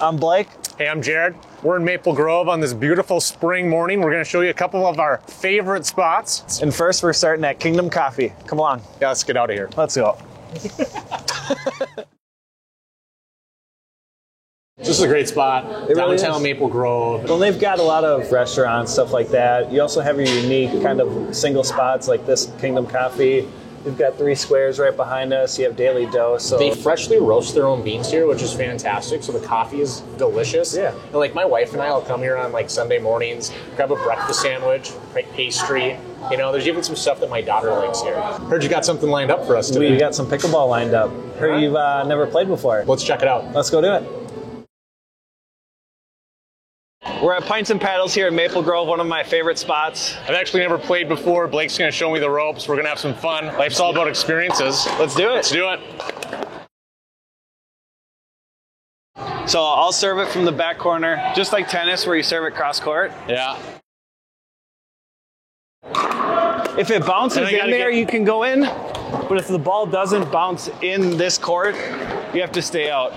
I'm Blake. Hey, I'm Jared. We're in Maple Grove on this beautiful spring morning. We're going to show you a couple of our favorite spots. And first, we're starting at Kingdom Coffee. Come along. Yeah, let's get out of here. Let's go. This is a great spot. It Downtown really is. Maple Grove. Well, they've got a lot of restaurants, stuff like that. You also have your unique kind of single spots like this Kingdom Coffee. We've got 3 squares right behind us. You have Daily Dose. So They freshly roast their own beans here, which is fantastic. So the coffee is delicious. Yeah. And like my wife and I will come here on like Sunday mornings, grab a breakfast sandwich, pastry. You know, there's even some stuff that my daughter likes here. Heard you got something lined up for us today. we got some pickleball lined up. Heard you've never played before. Let's check it out. Let's go do it. We're at Pints and Paddles here in Maple Grove, one of my favorite spots. I've actually never played before. Blake's going to show me the ropes. We're going to have some fun. Life's all about experiences. Let's do it. Let's do it. So I'll serve it from the back corner, just like tennis where you serve it cross court. Yeah. If it bounces Then I in there, gotta you can go in. But if the ball doesn't bounce in this court, you have to stay out.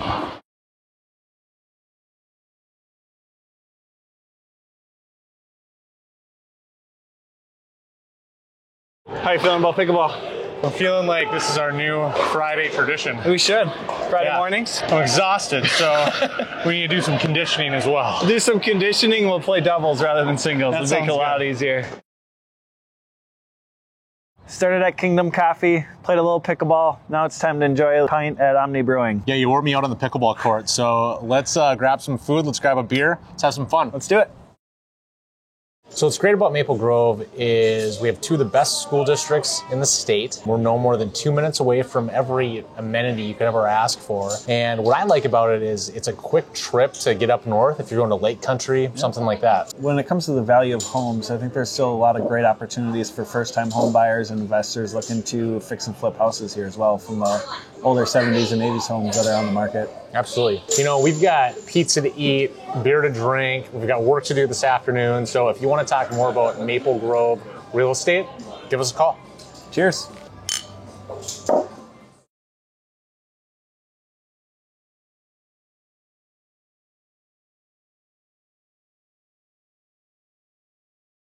How you feeling about pickleball? I'm feeling like this is our new Friday tradition. We should. Friday Yeah. mornings. I'm exhausted, so we need to do some conditioning as well. Do some conditioning. We'll play doubles rather than singles. That It'll make it a sounds lot good. easier. Started at Kingdom Coffee, played a little pickleball. Now it's time to enjoy a pint at Omni Brewing. Yeah, you wore me out on the pickleball court, so let's grab some food, let's grab a beer, let's have some fun. Let's do it. So what's great about Maple Grove is we have 2 of the best school districts in the state. We're no more than 2 minutes away from every amenity you could ever ask for. And what I like about it is it's a quick trip to get up north if you're going to Lake Country, something like that. When it comes to the value of homes, I think there's still a lot of great opportunities for first-time home buyers and investors looking to fix and flip houses here as well from the older 70s and 80s homes that are on the market. Absolutely. You know, we've got pizza to eat, beer to drink, we've got work to do this afternoon. So if you want to talk more about Maple Grove real estate, give us a call. Cheers.